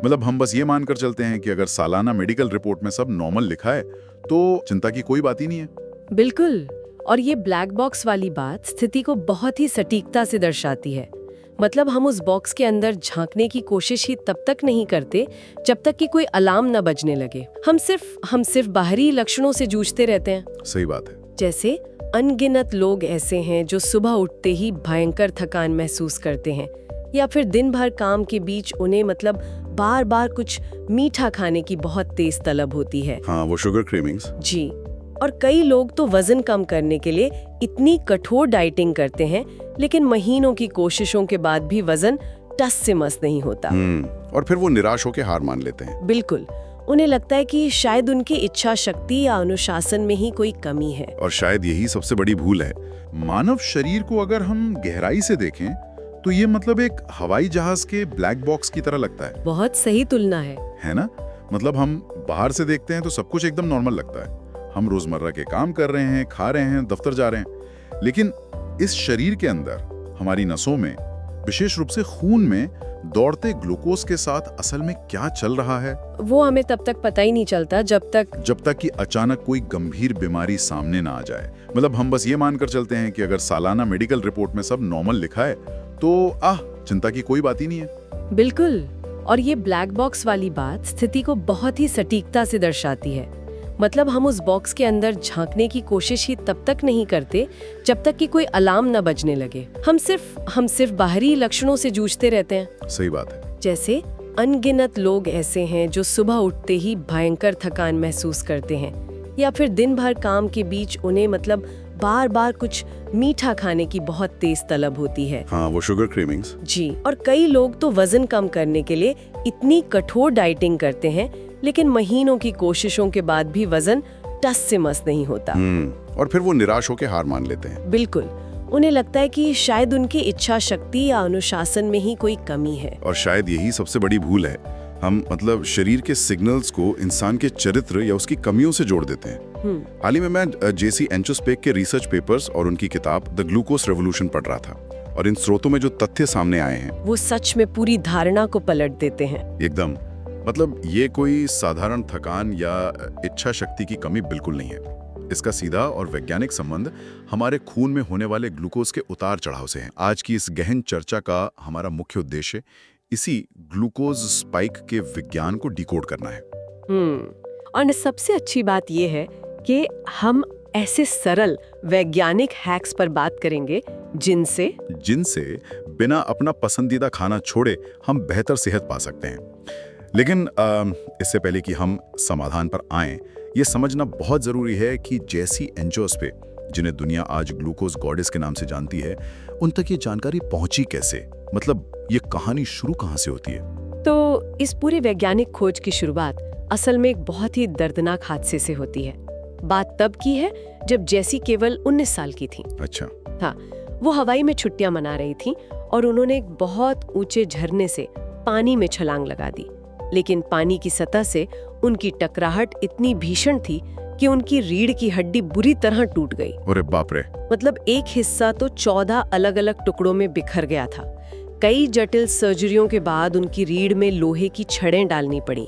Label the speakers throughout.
Speaker 1: मतलब हम बस ये मानकर चलते हैं कि अगर सालाना मेडिकल रिपोर्ट में सब नॉर्मल लिखा है तो चिंता की कोई बात ही नहीं है।
Speaker 2: बिल्कुल। और ये ब्लैक बॉक्स वाली बात स्थिति को बहुत ही सटीकता से दर्शाती है। मतलब हम उस बॉक्स के अंदर झांकने की कोशिश ही तब तक नहीं करते जब तक कि कोई अलार्म न बजने लगे। हम सिर्फ बाहरी लक्षणों से जूझते रहते हैं।
Speaker 1: सही बात है।
Speaker 2: जैसे अनगिनत लोग ऐसे हैं जो सुबह उठते ही भयंकर थकान महसूस करते हैं, या फिर दिन भर काम के बीच उन्हें बार बार कुछ मीठा खाने की बहुत तेज तलब होती है।
Speaker 1: हाँ, वो शुगर क्रेविंग्स।
Speaker 2: जी। और कई लोग तो वजन कम करने के लिए इतनी कठोर डाइटिंग करते हैं, लेकिन महीनों की कोशिशों के बाद भी वजन टस से मस नहीं होता।
Speaker 1: और फिर वो निराश होकर हार मान लेते हैं।
Speaker 2: बिल्कुल। उन्हें लगता है कि शायद उनकी इच्छा शक्ति या अनुशासन में ही कोई कमी है।
Speaker 1: और शायद यही सबसे बड़ी भूल है। मानव शरीर को अगर हम गहराई से देखें तो ये मतलब एक हवाई जहाज के ब्लैक बॉक्स की तरह लगता है।
Speaker 2: बहुत सही तुलना है
Speaker 1: ना? मतलब हम बाहर से देखते हैं तो सब कुछ एकदम नॉर्मल लगता है। हम रोजमर्रा के काम कर रहे हैं, खा रहे हैं, दफ्तर जा रहे हैं, लेकिन इस शरीर के अंदर हमारी नसों में, विशेष रूप से खून में दौड़ते ग्लूकोज के साथ असल में क्या चल रहा है
Speaker 2: वो हमें तब तक पता ही नहीं चलता जब तक
Speaker 1: कि अचानक कोई गंभीर बीमारी सामने ना आ जाए। मतलब हम बस ये मानकर चलते हैं कि अगर सालाना मेडिकल रिपोर्ट में सब नॉर्मल लिखा है तो चिंता की कोई बात ही नहीं है।
Speaker 2: बिल्कुल। और ये ब्लैक बॉक्स वाली बात स्थिति को बहुत ही सटीकता से दर्शाती है। मतलब हम उस बॉक्स के अंदर झांकने की कोशिश ही तब तक नहीं करते जब तक कि कोई अलार्म न बजने लगे। हम सिर्फ बाहरी लक्षणों से जूझते रहते हैं।
Speaker 1: सही बात है।
Speaker 2: जैसे अनगिनत लोग ऐसे हैं जो सुबह उठते ही भयंकर थकान महसूस करते हैं, या फिर दिन भर काम के बीच उन्हें बार बार कुछ मीठा खाने की बहुत तेज तलब होती है।
Speaker 1: हाँ, वो शुगर क्रेविंग्स।
Speaker 2: जी। और कई लोग तो वजन कम करने के लिए इतनी कठोर डाइटिंग करते हैं, लेकिन महीनों की कोशिशों के बाद भी वजन टस से मस नहीं होता।
Speaker 1: और फिर वो निराश होकर हार मान लेते हैं।
Speaker 2: बिल्कुल। उन्हें लगता है कि शायद उनकी इच्छा शक्ति या अनुशासन में ही कोई कमी है।
Speaker 1: और शायद यही सबसे बड़ी भूल है। हम शरीर के सिग्नल्स को इंसान के चरित्र या उसकी कमियों से जोड़ देते हैं। हाल ही में मैं जेसी एंचोस्पेक के रिसर्च पेपर्स और उनकी किताब द ग्लूकोज रेवोल्यूशन पढ़ रहा था, और इन स्रोतों में जो तथ्य सामने आए हैं
Speaker 2: वो सच में पूरी धारणा को पलट देते हैं।
Speaker 1: एकदम। मतलब ये कोई साधारण थकान या इच्छा शक्ति की कमी बिल्कुल नहीं है। इसका सीधा और वैज्ञानिक संबंध हमारे खून में होने वाले ग्लूकोज के उतार चढ़ाव से है। आज की इस गहन चर्चा का हमारा मुख्य उद्देश्य इसी ग्लूकोज स्पाइक के विज्ञान को डिकोड करना है।
Speaker 2: और सबसे अच्छी बात यह है कि हम ऐसे सरल वैज्ञानिक हैक्स पर बात करेंगे जिनसे
Speaker 1: बिना अपना पसंदीदा खाना छोड़े हम बेहतर सेहत पा सकते हैं। लेकिन इससे पहले कि हम समाधान पर आएं, ये समझना बहुत जरूरी है कि जेसी एंचोस्पेक, जिन्हें दुनिया आज ग्लूकोज गॉडेस के नाम से जानती है, उन तक ये जानकारी पहुंची कैसे? मतलब ये कहानी शुरू कहां से होती है?
Speaker 2: तो इस पूरी वैज्ञानिक खोज की शुरुआत असल में एक बहुत ही दर्दनाक हादसे से होती है। बात तब की है जब जेसी केवल 19 साल की थी।
Speaker 1: अच्छा।
Speaker 2: हाँ, वो हवाई में छुट्टियां मना रही थी और उन्होंने एक बहुत ऊंचे झरने से पानी में छलांग लगा दी। लेकिन पानी की सतह से उनकी टकराहट इतनी भीषण थी कि उनकी रीढ़ की हड्डी बुरी तरह टूट गई।
Speaker 1: अरे बाप रे।
Speaker 2: मतलब एक हिस्सा तो 14 अलग-अलग टुकड़ों में बिखर गया था। कई जटिल सर्जरियों के बाद उनकी रीढ़ में लोहे की छड़ें डालनी पड़ी।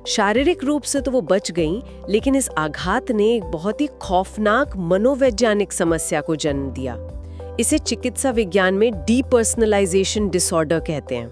Speaker 2: शारीरिक रूप से तो वो बच गईं, लेकिन इस आघात ने एक बहुत ही खौफनाक मनोवैज्ञानिक समस्या को जन्म दिया। इसे चिकित्सा विज्ञान में डीपर्सनलाइजेशन डिसऑर्डर कहते हैं।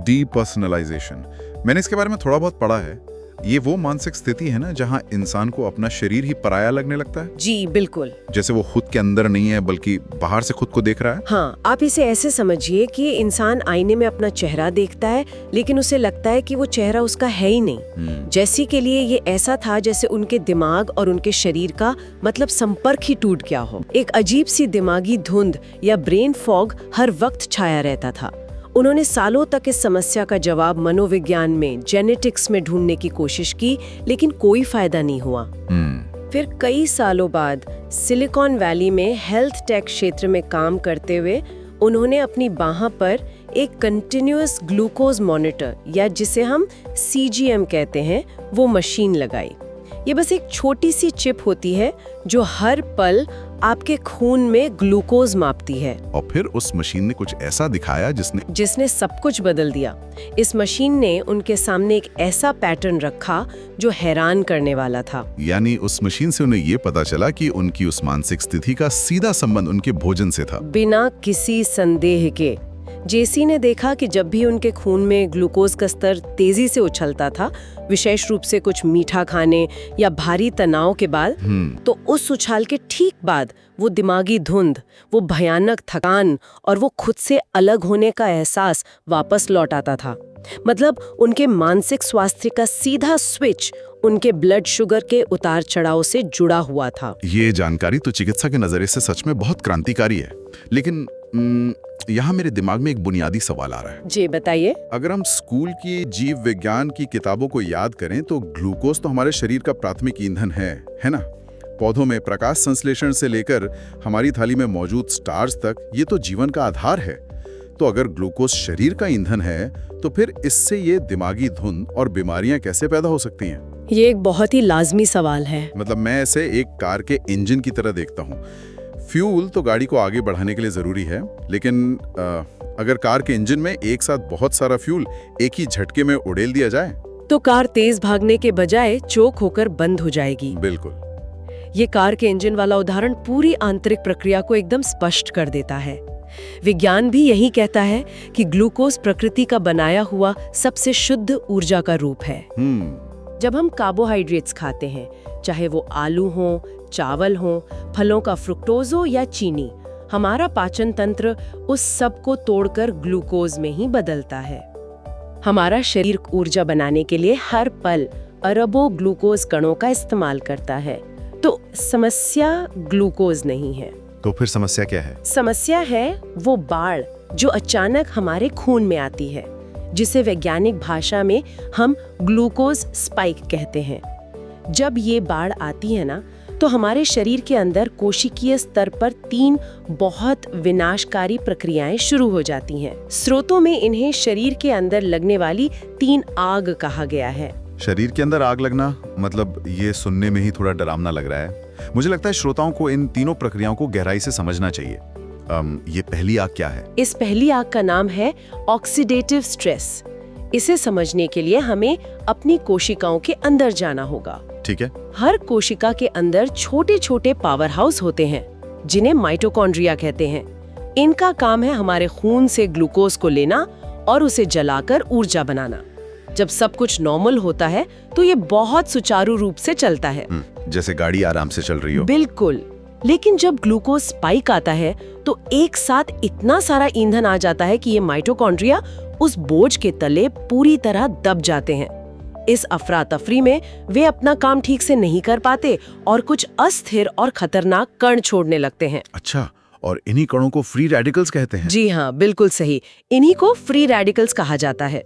Speaker 1: डीपर्सनलाइजेशन, मैंने इसके बारे में थोड़ा बहुत पढ़ा है। ये वो मानसिक स्थिति है ना जहां इंसान को अपना शरीर ही पराया लगने लगता है।
Speaker 2: जी बिल्कुल।
Speaker 1: जैसे वो खुद के अंदर नहीं है बल्कि बाहर से खुद को देख रहा है।
Speaker 2: हाँ, आप इसे ऐसे समझिए कि इंसान आईने में अपना चेहरा देखता है, लेकिन उसे लगता है कि वो चेहरा उसका है ही नहीं। जेसी के लिए ये ऐसा था जैसे उनके दिमाग और उनके शरीर का संपर्क ही टूट गया हो। एक अजीब सी दिमागी धुंध या ब्रेन फॉग हर वक्त छाया रहता था। उन्होंने सालों तक इस समस्या का जवाब मनोविज्ञान में, जेनेटिक्स में ढूंढने की कोशिश की, लेकिन कोई फायदा नहीं हुआ। फिर कई सालों बाद सिलिकॉन वैली में हेल्थ टेक क्षेत्र में काम करते हुए उन्होंने अपनी बाह पर एक कंटिन्यूअस ग्लूकोज मॉनिटर, या जिसे हम CGM कहते हैं, वो मशीन लगाई। ये बस एक छोटी सी चिप होती है जो हर पल आपके खून में ग्लूकोज मापती है,
Speaker 1: और फिर उस मशीन ने कुछ ऐसा दिखाया
Speaker 2: जिसने सब कुछ बदल दिया। इस मशीन ने उनके सामने एक ऐसा पैटर्न रखा जो हैरान करने वाला था।
Speaker 1: यानी उस मशीन से उन्हें ये पता चला कि उनकी उस मानसिक स्थिति का सीधा संबंध उनके भोजन से था।
Speaker 2: बिना किसी संदेह के जेसी ने देखा कि जब भी उनके खून में ग्लूकोज का स्तर तेजी से उछलता था, विशेष रूप से कुछ मीठा खाने या भारी तनाव के बाद, तो उस उछाल के ठीक बाद वो दिमागी धुंध, वो भयानक थकान और वो खुद से अलग होने का एहसास वापस लौट आता था। मतलब उनके मानसिक स्वास्थ्य का सीधा स्विच उनके ब्लड शुगर के उतार चढ़ाव से जुड़ा हुआ था।
Speaker 1: ये जानकारी तो चिकित्सा के नजरिए से सच में बहुत क्रांतिकारी है, लेकिन यहाँ मेरे दिमाग में एक बुनियादी सवाल आ रहा है।
Speaker 2: जी बताइए।
Speaker 1: अगर हम स्कूल की जीव विज्ञान की किताबों को याद करें तो ग्लूकोज तो हमारे शरीर का प्राथमिक ईंधन है ना? पौधों में प्रकाश संश्लेषण से लेकर हमारी थाली में मौजूद स्टार्च तक ये तो जीवन का आधार है। तो अगर ग्लूकोज शरीर का ईंधन है तो फिर इससे ये दिमागी धुंध और बीमारियां कैसे पैदा हो सकती हैं?
Speaker 2: ये एक बहुत ही लाजमी सवाल है।
Speaker 1: मतलब मैं इसे एक कार के इंजन की तरह देखता हूँ। फ्यूल तो गाड़ी को आगे बढ़ाने के लिए जरूरी है, लेकिन अगर कार के इंजन में एक साथ बहुत सारा फ्यूल एक ही झटके में उड़ेल दिया जाए
Speaker 2: तो कार तेज भागने के बजाय चोक होकर बंद हो जाएगी।
Speaker 1: बिल्कुल।
Speaker 2: ये कार के इंजन वाला उदाहरण पूरी आंतरिक प्रक्रिया को एकदम स्पष्ट कर देता है। विज्ञान भी यही कहता है कि ग्लूकोज प्रकृति का बनाया हुआ सबसे शुद्ध ऊर्जा का रूप है। जब हम कार्बोहाइड्रेट्स खाते हैं, चाहे वो आलू हो, चावल हो, फलों का फ्रुक्टोज हो या चीनी, हमारा पाचन तंत्र उस सब को तोड़कर ग्लूकोज में ही बदलता है। हमारा शरीर ऊर्जा बनाने के लिए हर पल अरबों ग्लूकोज कणों का इस्तेमाल करता है। तो समस्या ग्लूकोज नहीं है।
Speaker 1: तो फिर समस्या क्या है?
Speaker 2: समस्या है वो बाढ़ जो अचानक हमारे खून में आती है, जिसे वैज्ञानिक भाषा में हम ग्लूकोज स्पाइक कहते हैं। जब ये बाढ़ आती है ना, तो हमारे शरीर के अंदर कोशिकीय स्तर पर 3 बहुत विनाशकारी प्रक्रियाएं शुरू हो जाती हैं। स्रोतों में इन्हें शरीर के अंदर लगने वाली 3 आग कहा गया है।
Speaker 1: शरीर के अंदर आग लगना, मतलब ये सुनने में ही थोड़ा डरावना लग रहा है। मुझे लगता है श्रोताओं को इन तीनों प्रक्रियाओं को गहराई से समझना चाहिए। ये पहली आग क्या है?
Speaker 2: इस पहली आग का नाम है ऑक्सीडेटिव स्ट्रेस। इसे समझने के लिए हमें अपनी कोशिकाओं के अंदर जाना होगा।
Speaker 1: ठीक है।
Speaker 2: हर कोशिका के अंदर छोटे छोटे पावर हाउस होते हैं, जिन्हें माइटोकॉन्ड्रिया कहते हैं। इनका काम है हमारे खून से ग्लूकोज को लेना और उसे जलाकर ऊर्जा बनाना। जब सब कुछ नॉर्मल होता है तो ये बहुत सुचारू रूप से चलता है,
Speaker 1: जैसे गाड़ी आराम से चल रही हो।
Speaker 2: बिल्कुल। लेकिन जब ग्लूकोज स्पाइक आता है तो एक साथ इतना सारा ईंधन आ जाता है कि ये माइटोकॉन्ड्रिया उस बोझ के तले पूरी तरह दब जाते हैं। इस अफरा तफरी में वे अपना काम ठीक से नहीं कर पाते और कुछ अस्थिर और खतरनाक कण छोड़ने लगते हैं।
Speaker 1: अच्छा, और इन्हीं कणों को फ्री रेडिकल्स कहते हैं?
Speaker 2: जी हाँ, बिल्कुल सही। इन्हीं को फ्री रेडिकल्स कहा जाता है।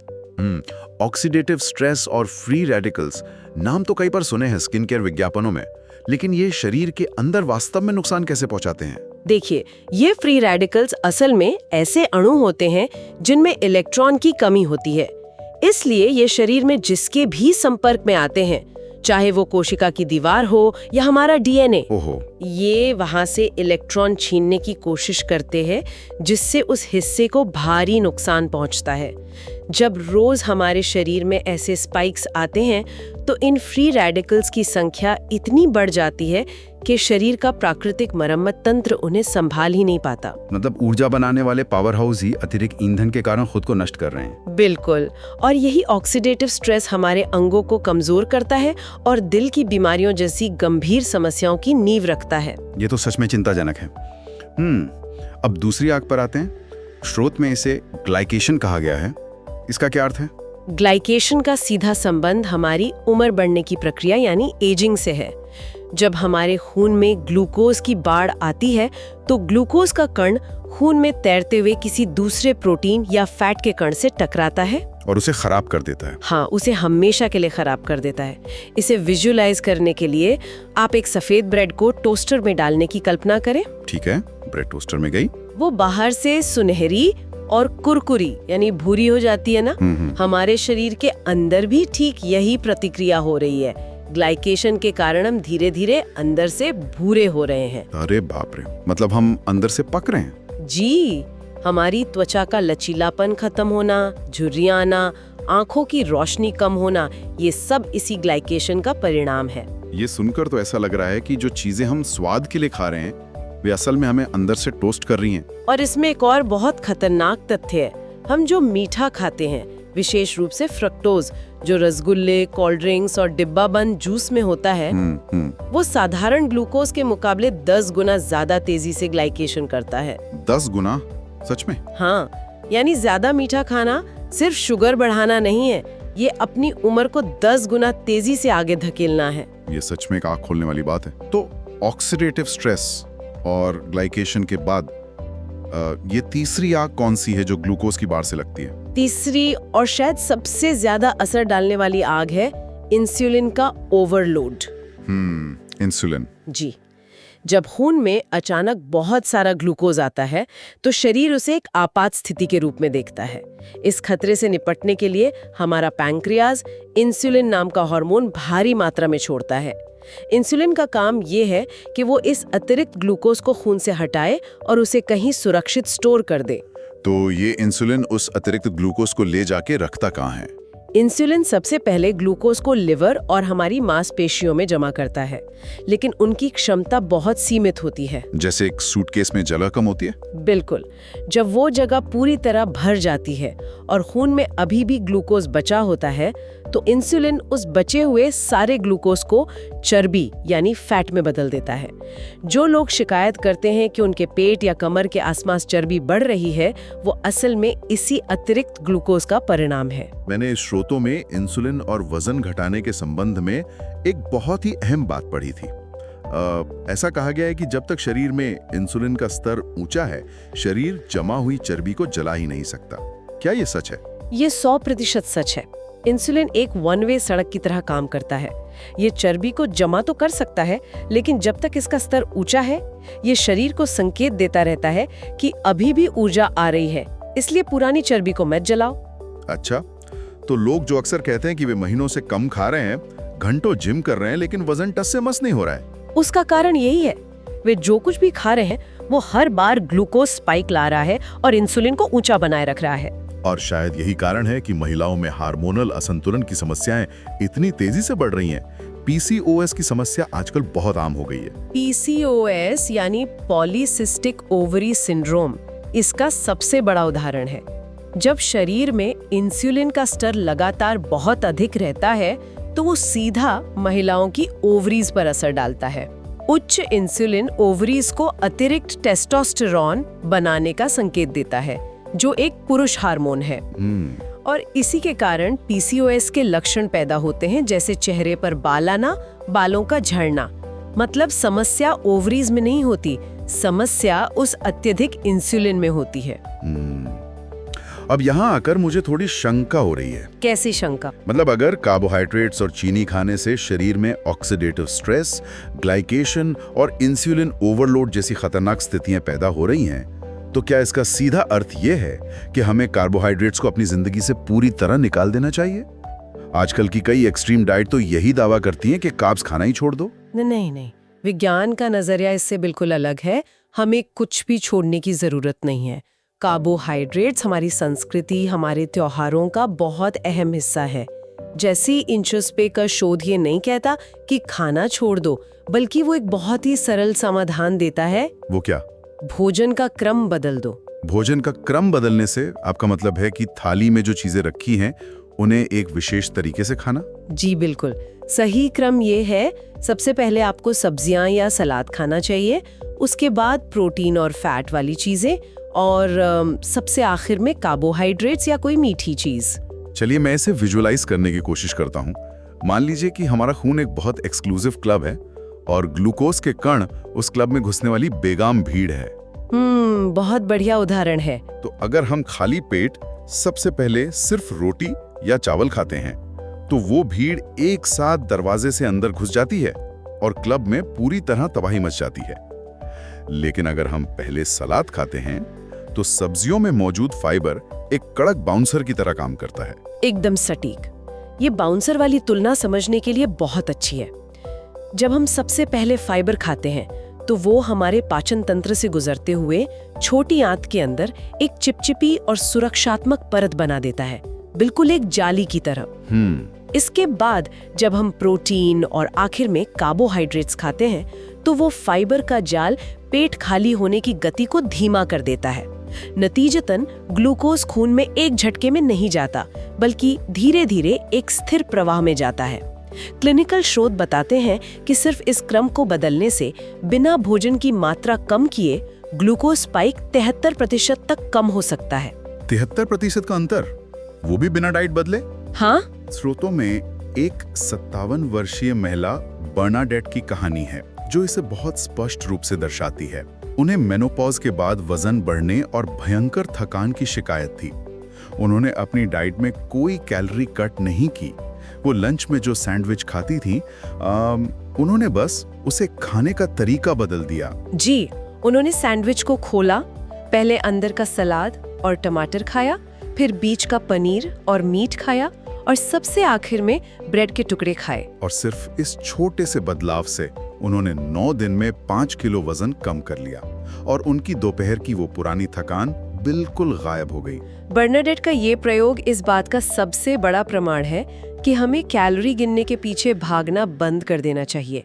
Speaker 1: ऑक्सीडेटिव स्ट्रेस और फ्री रेडिकल्स नाम तो कई बार सुने हैं स्किन केयर विज्ञापनों में, लेकिन ये शरीर के अंदर वास्तव में नुकसान कैसे पहुंचाते हैं?
Speaker 2: देखिए, ये फ्री रेडिकल्स असल में ऐसे अणु होते हैं जिनमें इलेक्ट्रॉन की कमी होती है। इसलिए ये शरीर में जिसके भी संपर्क में आते हैं, चाहे वो कोशिका की दीवार हो या हमारा डीएनए, ये वहां से इलेक्ट्रॉन छीनने की कोशिश करते हैं, जिससे उस हिस्से को भारी नुकसान पहुंचता है। जब रोज हमारे शरीर में ऐसे स्पाइक्स आते हैं तो इन फ्री रेडिकल्स की संख्या इतनी बढ़ जाती है कि शरीर का प्राकृतिक मरम्मत तंत्र उन्हें संभाल ही नहीं पाता।
Speaker 3: मतलब ऊर्जा बनाने वाले पावर हाउस ही अतिरिक्त ईंधन के कारण खुद को नष्ट कर रहे हैं।
Speaker 2: बिल्कुल। और यही ऑक्सीडेटिव स्ट्रेस हमारे अंगों को कमजोर करता है और दिल की बीमारियों जैसी गंभीर समस्याओं की नींव रखता है।
Speaker 3: ये तो सच में चिंताजनक है। अब दूसरी आग पर आते हैं। स्रोत में इसे ग्लाइकेशन कहा गया है। इसका क्या अर्थ है?
Speaker 2: ग्लाइकेशन का सीधा संबंध हमारी उम्र बढ़ने की प्रक्रिया यानी एजिंग से है। जब हमारे खून में ग्लूकोज की बाढ़ आती है तो ग्लूकोज का कण खून में तैरते हुए किसी दूसरे प्रोटीन या फैट के कण से टकराता है
Speaker 1: और उसे खराब कर देता है।
Speaker 2: हाँ, उसे हमेशा के लिए खराब कर देता है। इसे विजुअलाइज करने के लिए आप एक सफेद ब्रेड को टोस्टर में डालने की कल्पना करें।
Speaker 1: ठीक है, ब्रेड टोस्टर में गई।
Speaker 2: वो बाहर से सुनहरी और कुरकुरी यानी भूरी हो जाती है ना। हमारे शरीर के अंदर भी ठीक यही प्रतिक्रिया हो रही है। ग्लाइकेशन के कारण हम धीरे धीरे अंदर से भूरे हो रहे हैं।
Speaker 3: अरे बाप रे, मतलब हम अंदर से पक रहे हैं।
Speaker 2: जी, हमारी त्वचा का लचीलापन खत्म होना, झुर्रियां आना, आंखों की रोशनी कम होना, ये सब इसी ग्लाइकेशन का परिणाम है।
Speaker 3: ये सुनकर तो ऐसा लग रहा है कि जो चीजें हम स्वाद के लिए खा रहे हैं वे असल में हमें अंदर से टोस्ट कर रही हैं।
Speaker 2: और इसमें एक और बहुत खतरनाक तथ्य है, हम जो मीठा खाते हैं, विशेष रूप से फ्रक्टोज, जो रसगुल्ले, कोल्ड ड्रिंक्स और डिब्बा बंद जूस में होता है, वो साधारण ग्लूकोज के मुकाबले 10 गुना ज्यादा तेजी से ग्लाइकेशन करता है।
Speaker 3: 10 गुना? सच में?
Speaker 2: हाँ, यानी ज्यादा मीठा खाना सिर्फ शुगर बढ़ाना नहीं है, ये अपनी उम्र को 10 गुना तेजी से आगे धकेलना है।
Speaker 3: ये सच में एक आँख खोलने वाली बात है। तो ऑक्सीडेटिव स्ट्रेस और ग्लाइकेशन के बाद ये तीसरी आग कौन सी है जो ग्लूकोज की बाढ़ से लगती है?
Speaker 2: तीसरी और शायद सबसे ज्यादा असर डालने वाली आग है इंसुलिन का ओवरलोड।
Speaker 3: इंसुलिन।
Speaker 2: जी, जब खून में अचानक बहुत सारा ग्लूकोज आता है तो शरीर उसे एक आपात स्थिति के रूप में देखता है। इस खतरे से निपटने के लिए हमारा पैंक्रियाज इंसुलिन नाम का हार्मोन भारी मात्रा में छोड़ता है। इंसुलिन का काम ये है कि वो इस अतिरिक्त ग्लूकोज को खून से हटाए और उसे कहीं सुरक्षित स्टोर कर दे।
Speaker 3: तो ये इंसुलिन उस अतिरिक्त ग्लूकोज को ले जाके रखता कहाँ है?
Speaker 2: इंसुलिन सबसे पहले ग्लूकोज को लिवर और हमारी मांसपेशियों में जमा करता है, लेकिन उनकी क्षमता बहुत सीमित होती है।
Speaker 3: जैसे एक सूटकेस में जगह कम होती है?
Speaker 2: बिल्कुल। जब वो जगह पूरी तरह भर जाती है और खून में अभी भी ग्लूकोज बचा होता है, तो इंसुलिन उस बचे हुए सारे ग्लूकोज को चर्बी यानी फैट में बदल देता है। जो लोग शिकायत करते हैं कि उनके पेट या कमर के आसपास चर्बी बढ़ रही है, वो असल में इसी अतिरिक्त ग्लूकोज का परिणाम है।
Speaker 1: मैंने इस स्रोतों में इंसुलिन और वजन घटाने के संबंध में एक बहुत ही अहम बात पढ़ी थी। ऐसा कहा गया है कि जब तक शरीर में इंसुलिन का स्तर ऊंचा है, शरीर जमा हुई चर्बी को जला ही नहीं सकता। क्या ये सच है?
Speaker 2: ये 100% सच है। इंसुलिन एक वन वे सड़क की तरह काम करता है। ये चर्बी को जमा तो कर सकता है, लेकिन जब तक इसका स्तर ऊंचा है, ये शरीर को संकेत देता रहता है कि अभी भी ऊर्जा आ रही है, इसलिए पुरानी चर्बी को मत जलाओ।
Speaker 1: अच्छा, तो लोग जो अक्सर कहते हैं कि वे महीनों से कम खा रहे हैं, घंटों जिम कर रहे हैं, लेकिन वजन टस से मस नहीं हो रहा है,
Speaker 2: उसका कारण यही है, वे जो कुछ भी खा रहे हैं वो हर बार ग्लूकोज स्पाइक ला रहा है और इंसुलिन को ऊंचा बनाए रख रहा है।
Speaker 1: और शायद यही कारण है कि महिलाओं में हार्मोनल असंतुलन की समस्याएं इतनी तेजी से बढ़ रही हैं। पीसीओएस की समस्या आजकल बहुत आम हो गई है।
Speaker 2: पीसीओएस यानी पॉलीसिस्टिक ओवरी सिंड्रोम इसका सबसे बड़ा उदाहरण है। जब शरीर में इंसुलिन का स्तर लगातार बहुत अधिक रहता है, तो वो सीधा महिलाओं की ओवरीज पर असर डालता है। उच्च इंसुलिन ओवरीज को अतिरिक्त टेस्टोस्टेरोन बनाने का संकेत देता है, जो एक पुरुष हार्मोन है। और इसी के कारण पीसीओएस के लक्षण पैदा होते हैं, जैसे चेहरे पर बाल आना, बालों का झड़ना। मतलब समस्या ओवरीज में नहीं होती, समस्या उस अत्यधिक इंसुलिन में होती है।
Speaker 1: अब यहाँ आकर मुझे थोड़ी शंका हो रही है।
Speaker 2: कैसी शंका?
Speaker 1: मतलब अगर कार्बोहाइड्रेट्स और चीनी खाने से शरीर में ऑक्सीडेटिव स्ट्रेस, ग्लाइकेशन और इंसुलिन ओवरलोड जैसी खतरनाक स्थितियां पैदा हो रही हैं, तो क्या इसका सीधा अर्थ ये है कि हमें कार्बोहाइड्रेट्स को अपनी जिंदगी से पूरी तरह निकाल देना चाहिए? आजकल की कई एक्सट्रीम डाइट तो यही दावा करती हैं कि कार्ब्स खाना ही छोड़ दो।
Speaker 2: नहीं, विज्ञान का नजरिया इससे बिल्कुल अलग है। हमें कुछ भी छोड़ने की जरूरत नहीं है। कार्बोहाइड्रेट्स हमारी संस्कृति, हमारे त्योहारों का बहुत अहम हिस्सा है। जैसे इंचोस्पे का शोध ये नहीं कहता कि खाना छोड़ दो, बल्कि वो एक बहुत ही सरल समाधान देता है।
Speaker 1: वो क्या?
Speaker 2: भोजन का क्रम बदल दो।
Speaker 1: भोजन का क्रम बदलने से आपका मतलब है कि थाली में जो चीजें रखी हैं उन्हें एक विशेष तरीके से खाना?
Speaker 2: जी बिल्कुल, सही क्रम ये है, सबसे पहले आपको सब्जियां या सलाद खाना चाहिए, उसके बाद प्रोटीन और फैट वाली चीजें, और सबसे आखिर में कार्बोहाइड्रेट्स या कोई मीठी चीज।
Speaker 1: चलिए मैं इसे विजुअलाइज करने की कोशिश करता हूँ। मान लीजिए कि हमारा खून एक बहुत एक्सक्लूसिव क्लब है और ग्लूकोज के कण उस क्लब में घुसने वाली बेगाम भीड़ है।
Speaker 2: बहुत बढ़िया उदाहरण है।
Speaker 1: तो अगर हम खाली पेट सबसे पहले सिर्फ रोटी या चावल खाते हैं, तो वो भीड़ एक साथ दरवाजे से अंदर घुस जाती है और क्लब में पूरी तरह तबाही मच जाती है। लेकिन अगर हम पहले सलाद खाते हैं, तो सब्जियों में मौजूद फाइबर एक कड़क बाउंसर की तरह काम करता है।
Speaker 2: एकदम सटीक। ये बाउंसर वाली तुलना समझने के लिए बहुत अच्छी है। जब हम सबसे पहले फाइबर खाते हैं तो वो हमारे पाचन तंत्र से गुजरते हुए छोटी आंत के अंदर एक चिपचिपी और सुरक्षात्मक परत बना देता है, बिल्कुल एक जाली की तरह। इसके बाद जब हम प्रोटीन और आखिर में कार्बोहाइड्रेट्स खाते हैं तो वो फाइबर का जाल पेट खाली होने की गति को धीमा कर देता है। नतीजतन ग्लूकोज खून में एक झटके में नहीं जाता, बल्कि धीरे धीरे एक स्थिर प्रवाह में जाता है। क्लिनिकल शोध बताते हैं कि सिर्फ इस क्रम को बदलने से बिना भोजन की मात्रा कम किए ग्लूकोज स्पाइक 73% तक कम हो सकता है।
Speaker 3: 73% का अंतर, वो भी बिना डाइट बदले?
Speaker 2: हाँ,
Speaker 3: स्रोतों में एक 57 वर्षीय महिला बर्नाडेट की कहानी है जो इसे बहुत स्पष्ट रूप से दर्शाती है। उन्हें मेनोपॉज के बाद वजन बढ़ने और भयंकर थकान की शिकायत थी। उन्होंने अपनी डाइट में कोई कैलोरी कट नहीं की। वो लंच में जो सैंडविच खाती थी, उन्होंने बस उसे खाने का तरीका बदल दिया।
Speaker 2: जी, उन्होंने सैंडविच को खोला, पहले अंदर का सलाद और टमाटर खाया, फिर बीच का पनीर और मीट खाया और सबसे आखिर में ब्रेड के टुकड़े खाए।
Speaker 3: और सिर्फ इस छोटे से बदलाव से उन्होंने 9 दिन में 5 किलो वजन कम कर लिया और उनकी दोपहर की वो पुरानी थकान बिल्कुल गायब हो गई।
Speaker 2: बर्नाडेट का ये प्रयोग इस बात का सबसे बड़ा प्रमाण है कि हमें कैलोरी गिनने के पीछे भागना बंद कर देना चाहिए।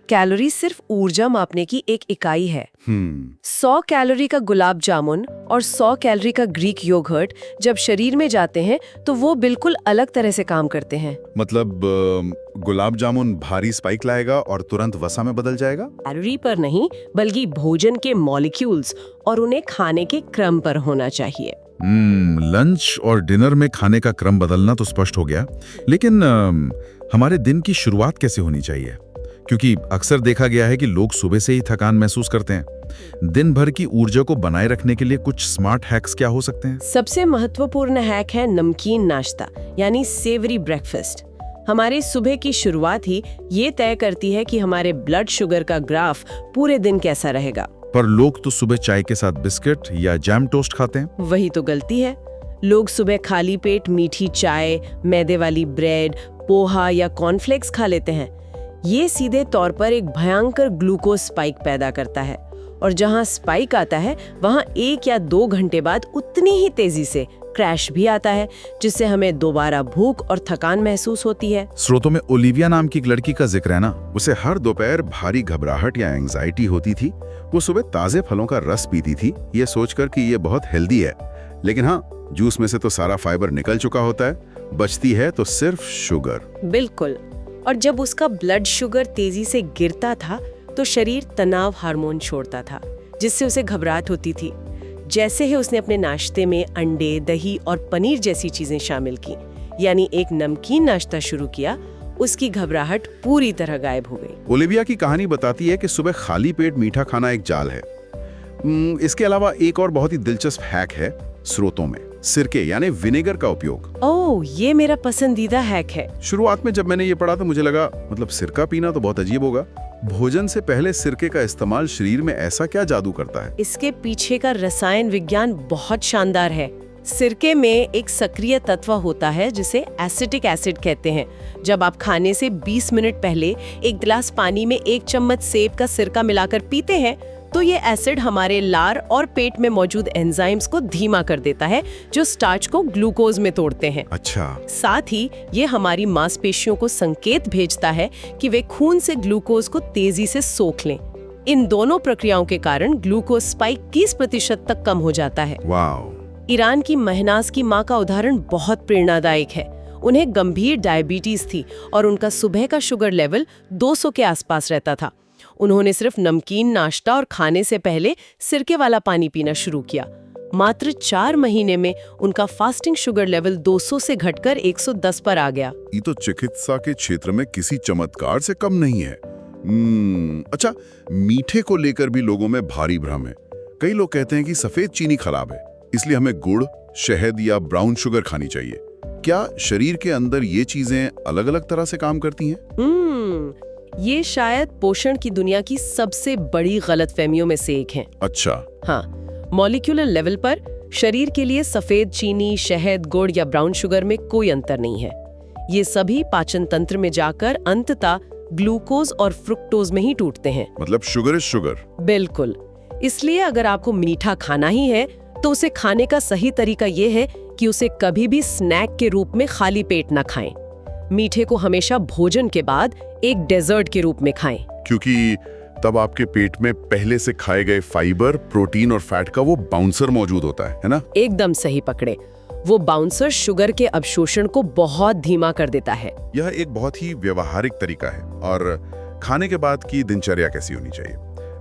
Speaker 2: कैलोरी सिर्फ ऊर्जा मापने की एक इकाई है। 100 कैलोरी का गुलाब जामुन और 100 कैलोरी का ग्रीक योगर्ट जब शरीर में जाते हैं तो वो बिल्कुल अलग तरह से काम करते हैं।
Speaker 3: मतलब गुलाब जामुन भारी स्पाइक लाएगा और तुरंत वसा में बदल जाएगा?
Speaker 2: कैलोरी पर नहीं, बल्कि भोजन के मॉलिक्यूल्स और उन्हें खाने के क्रम पर होना चाहिए।
Speaker 3: लंच और डिनर में खाने का क्रम बदलना तो स्पष्ट हो गया, लेकिन हमारे दिन की शुरुआत कैसे होनी चाहिए? क्योंकि अक्सर देखा गया है कि लोग सुबह से ही थकान महसूस करते हैं। दिन भर की ऊर्जा को बनाए रखने के लिए कुछ स्मार्ट हैक्स क्या हो सकते हैं?
Speaker 2: सबसे महत्वपूर्ण हैक है नमकीन नाश्ता, यानी सेवरी ब्रेकफास्ट। हमारी सुबह की शुरुआत ही ये तय करती है कि हमारे ब्लड शुगर का ग्राफ पूरे दिन कैसा रहेगा।
Speaker 3: पर लोग तो सुबह चाय के साथ बिस्किट या जैम टोस्ट खाते हैं।
Speaker 2: वही तो गलती है। लोग सुबह खाली पेट मीठी चाय, मैदे वाली ब्रेड, पोहा या कॉर्नफ्लेक्स खा लेते हैं। ये सीधे तौर पर एक भयंकर ग्लूकोज स्पाइक पैदा करता है और जहां स्पाइक आता है वहां 1 या 2 घंटे बाद उतनी ही तेजी से क्रैश भी आता है, जिससे हमें दोबारा भूख और थकान महसूस होती है।
Speaker 3: स्रोतों में ओलिविया नाम की एक लड़की का जिक्र है ना, उसे हर दोपहर भारी घबराहट या एंजाइटी होती थी। वो सुबह ताजे फलों का रस पीती थी, ये सोचकर कि ये बहुत हेल्दी है, लेकिन हाँ, जूस में से तो सारा फाइबर निकल चुका होता है, बचती है तो सिर्फ शुगर।
Speaker 2: बिल्कुल। और जब उसका ब्लड शुगर तेजी से गिरता था तो शरीर तनाव हार्मोन छोड़ता था, जिससे उसे घबराहट होती थी। जैसे ही उसने अपने नाश्ते में अंडे, दही और पनीर जैसी चीजें शामिल की, यानी एक नमकीन नाश्ता शुरू किया, उसकी घबराहट पूरी तरह गायब हो गई।
Speaker 3: ओलिविया की कहानी बताती है कि सुबह खाली पेट मीठा खाना एक जाल है। इसके अलावा एक और बहुत ही दिलचस्प हैक है स्रोतों में सिरके यानी विनेगर का उपयोग।
Speaker 2: ओह, ये मेरा पसंदीदा हैक है।
Speaker 3: शुरुआत में जब मैंने ये पढ़ा तो मुझे लगा मतलब सिरका पीना तो बहुत अजीब होगा। भोजन से पहले सिरके का इस्तेमाल शरीर में ऐसा क्या जादू करता है?
Speaker 2: इसके पीछे का रसायन विज्ञान बहुत शानदार है। सिरके में एक सक्रिय तत्व होता है जिसे एसिटिक एसिड कहते हैं। जब आप खाने से 20 मिनट पहले एक गिलास पानी में 1 चम्मच सेब का सिरका मिलाकर पीते हैं तो ये एसिड हमारे लार और पेट में मौजूद एंजाइम्स को धीमा कर देता है, जो स्टार्च को ग्लूकोज में तोड़ते हैं।
Speaker 3: अच्छा।
Speaker 2: साथ ही ये हमारी मांसपेशियों को संकेत भेजता है कि वे खून से ग्लूकोज को तेजी से सोख लें। इन दोनों प्रक्रियाओं के कारण ग्लूकोज स्पाइक 30% तक कम हो जाता है।
Speaker 3: वाओ।
Speaker 2: ईरान की महनाज की माँ का उदाहरण बहुत प्रेरणादायक है। उन्हें गंभीर डायबिटीज थी और उनका सुबह का शुगर लेवल 200 के आसपास रहता था। उन्होंने सिर्फ नमकीन नाश्ता और खाने से पहले सिरके वाला पानी पीना शुरू किया। मात्र 4 महीने में उनका फास्टिंग शुगर लेवल 200 से घटकर 110 पर आ गया।
Speaker 3: ये तो चिकित्सा के क्षेत्र में किसी चमत्कार से कम नहीं है। अच्छा, मीठे को लेकर भी लोगों में भारी भ्रम है। कई लोग कहते हैं कि सफेद चीनी खराब है, इसलिए हमें गुड़, शहद या ब्राउन शुगर खानी चाहिए। क्या शरीर के अंदर ये चीजें अलग अलग तरह से काम करती हैं?
Speaker 2: ये शायद पोषण की दुनिया की सबसे बड़ी गलतफहमियों में से एक है।
Speaker 3: अच्छा।
Speaker 2: हाँ, मॉलिक्यूलर लेवल पर शरीर के लिए सफेद चीनी, शहद, गुड़ या ब्राउन शुगर में कोई अंतर नहीं है। ये सभी पाचन तंत्र में जाकर अंततः ग्लूकोज और फ्रुक्टोज में ही टूटते हैं।
Speaker 3: मतलब शुगर इज शुगर।
Speaker 2: बिल्कुल। इसलिए अगर आपको मीठा खाना ही है तो उसे खाने का सही तरीका ये है कि उसे कभी भी स्नैक के रूप में खाली पेट ना खाएं। मीठे को हमेशा भोजन के बाद एक डेजर्ट के रूप में खाएं।
Speaker 3: क्योंकि तब आपके पेट में पहले से खाए गए फाइबर, प्रोटीन और फैट का वो बाउंसर मौजूद होता है ना?
Speaker 2: एकदम सही पकड़े। वो बाउंसर शुगर के अवशोषण को बहुत धीमा कर देता है।
Speaker 3: यह एक बहुत ही व्यवहारिक तरीका है। और खाने के बाद की दिनचर्या कैसी होनी चाहिए?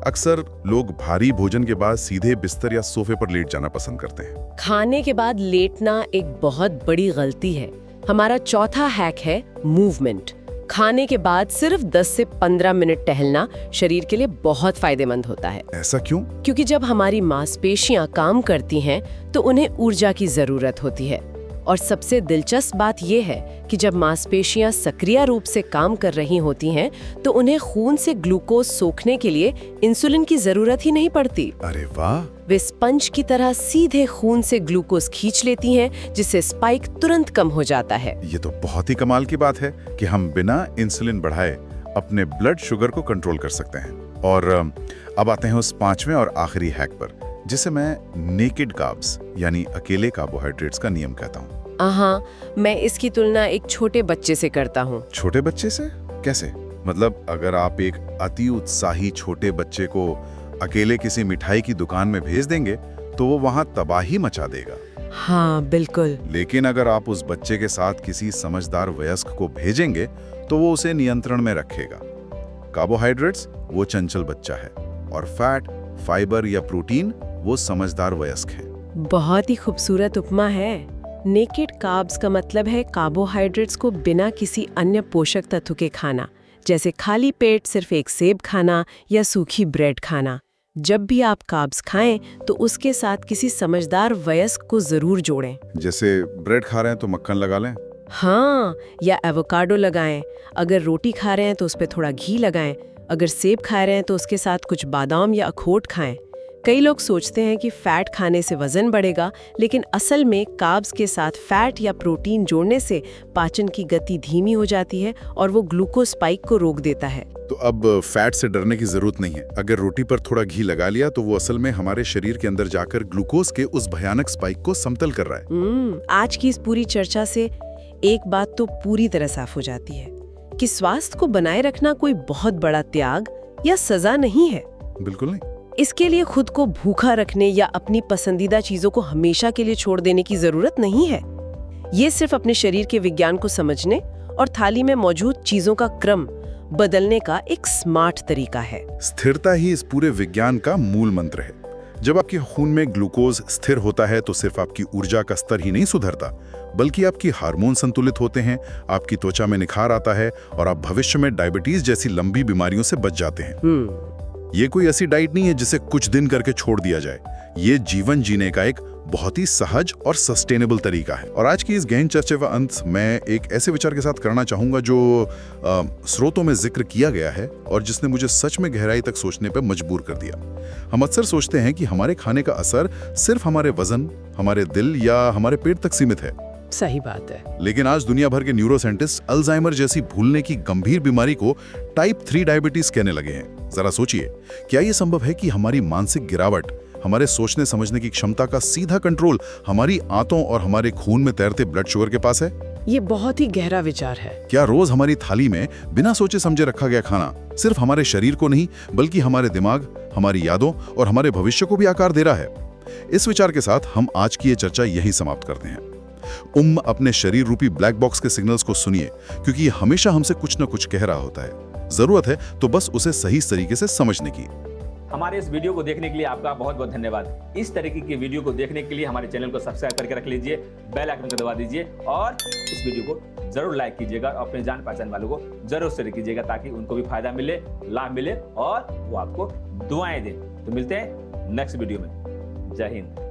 Speaker 3: अक्सर लोग भारी भोजन के बाद सीधे बिस्तर या सोफे पर लेट जाना पसंद करते हैं।
Speaker 2: खाने के बाद लेटना एक बहुत बड़ी गलती है। हमारा चौथा हैक है मूवमेंट। खाने के बाद सिर्फ 10 से 15 मिनट टहलना शरीर के लिए बहुत फायदेमंद होता है।
Speaker 3: ऐसा क्यों?
Speaker 2: क्योंकि जब हमारी मांसपेशियां काम करती हैं तो उन्हें ऊर्जा की जरूरत होती है। और सबसे दिलचस्प बात यह है कि जब मांसपेशियां सक्रिय रूप से काम कर रही होती हैं तो उन्हें खून से ग्लूकोज सोखने के लिए इंसुलिन की जरूरत ही नहीं पड़ती।
Speaker 3: अरे वाह!
Speaker 2: वे स्पंज की तरह सीधे खून से ग्लूकोज खींच लेती हैं, जिससे स्पाइक तुरंत कम हो जाता है।
Speaker 3: ये तो बहुत ही कमाल की बात है कि हम बिना इंसुलिन बढ़ाए अपने ब्लड शुगर को कंट्रोल कर सकते हैं। और अब आते हैं उस पांचवें और आखिरी हैक पर, जिसे मैं नेकेड कार्ब्स यानी अकेले कार्बोहाइड्रेट्स का नियम कहता हूँ।
Speaker 2: हाँ, मैं इसकी तुलना एक छोटे बच्चे से करता हूँ।
Speaker 3: छोटे बच्चे से? कैसे? मतलब अगर आप एक अति उत्साही छोटे बच्चे को अकेले किसी मिठाई की दुकान में भेज देंगे तो वो वहां तबाही मचा देगा।
Speaker 2: हाँ बिल्कुल।
Speaker 3: लेकिन अगर आप उस बच्चे के साथ किसी समझदार वयस्क को भेजेंगे तो वो उसे नियंत्रण में रखेगा। कार्बोहाइड्रेट्स वो चंचल बच्चा है और फैट, फाइबर या प्रोटीन वो समझदार वयस्क है।
Speaker 2: बहुत ही खूबसूरत उपमा है। नेकेड कार्ब्स का मतलब है कार्बोहाइड्रेट्स को बिना किसी अन्य पोषक तत्व के खाना, जैसे खाली पेट सिर्फ एक सेब खाना या सूखी ब्रेड खाना। जब भी आप कार्ब्स खाएं तो उसके साथ किसी समझदार वयस्क को जरूर जोड़ें।
Speaker 3: जैसे ब्रेड खा रहे हैं तो मक्खन लगा लें।
Speaker 2: हाँ, या एवोकाडो लगाएं। अगर रोटी खा रहे हैं तो उस पर थोड़ा घी लगाएं। अगर सेब खा रहे हैं तो उसके साथ कुछ बादाम या अखरोट खाएं। कई लोग सोचते हैं कि फैट खाने से वजन बढ़ेगा, लेकिन असल में कार्ब्स के साथ फैट या प्रोटीन जोड़ने से पाचन की गति धीमी हो जाती है और वो ग्लूकोज स्पाइक को रोक देता है।
Speaker 3: तो अब फैट से डरने की जरूरत नहीं है। अगर रोटी पर थोड़ा घी लगा लिया तो वो असल में हमारे शरीर के अंदर जाकर ग्लूकोज के उस भयानक स्पाइक को समतल कर रहा है।
Speaker 2: आज की इस पूरी चर्चा से एक बात तो पूरी तरह साफ हो जाती है कि स्वास्थ्य को बनाए रखना कोई बहुत बड़ा त्याग या सजा नहीं है।
Speaker 3: बिल्कुल नहीं।
Speaker 2: इसके लिए खुद को भूखा रखने या अपनी पसंदीदा चीजों को हमेशा के लिए छोड़ देने की जरूरत नहीं है। ये सिर्फ अपने शरीर के विज्ञान को समझने और थाली में मौजूद चीजों का क्रम बदलने का एक स्मार्ट तरीका है।
Speaker 3: स्थिरता ही इस पूरे विज्ञान का मूल मंत्र है। जब आपके खून में ग्लूकोज स्थिर होता है तो सिर्फ आपकी ऊर्जा का स्तर ही नहीं सुधरता, बल्कि आपकी हार्मोन संतुलित होते हैं, आपकी त्वचा में निखार आता है और आप भविष्य में डायबिटीज जैसी लंबी बीमारियों से बच जाते हैं। ये कोई ऐसी डाइट नहीं है जिसे कुछ दिन करके छोड़ दिया जाए। ये जीवन जीने का एक बहुत ही सहज और सस्टेनेबल तरीका है। और आज की इस गहन चर्चा का अंत मैं एक ऐसे विचार के साथ करना चाहूंगा जो स्रोतों में जिक्र किया गया है और जिसने मुझे सच में गहराई तक सोचने पर मजबूर कर दिया। हम अक्सर सोचते हैं कि हमारे खाने का असर सिर्फ हमारे वजन, हमारे दिल या हमारे पेट तक सीमित है।
Speaker 2: सही बात है।
Speaker 3: लेकिन आज दुनिया भर के न्यूरोसाइंटिस्ट अल्जाइमर जैसी भूलने की गंभीर बीमारी को टाइप 3 डायबिटीज कहने लगे हैं। जरा सोचिए, क्या ये संभव है कि हमारी मानसिक गिरावट, हमारे सोचने समझने की क्षमता का सीधा कंट्रोल हमारी आंतों और हमारे खून में तैरते ब्लड शुगर के पास है?
Speaker 2: ये बहुत ही गहरा विचार है।
Speaker 3: क्या रोज हमारी थाली में बिना सोचे समझे रखा गया खाना सिर्फ हमारे शरीर को नहीं, बल्कि हमारे दिमाग, हमारी यादों और हमारे भविष्य को भी आकार दे रहा है? इस विचार के साथ हम आज की ये चर्चा यहीं समाप्त करते हैं। अपने शरीर रूपी ब्लैक बॉक्स के सिग्नल्स को सुनिए, क्योंकि ये हमेशा हमसे कुछ न कुछ कह रहा होता है। जरूरत है तो बस उसे सही तरीके से समझने की।
Speaker 4: हमारे इस वीडियो को देखने के लिए आपका बहुत बहुत धन्यवाद। इस तरीके की वीडियो को देखने के लिए हमारे चैनल को सब्सक्राइब करके रख लीजिए, बेल आइकन को दबा दीजिए और इस वीडियो को जरूर लाइक कीजिएगा और अपने जान पहचान वालों को जरूर शेयर कीजिएगा ताकि उनको भी फायदा मिले, लाभ मिले और वो आपको दुआएं दें। तो मिलते हैं नेक्स्ट वीडियो में। जय हिंद।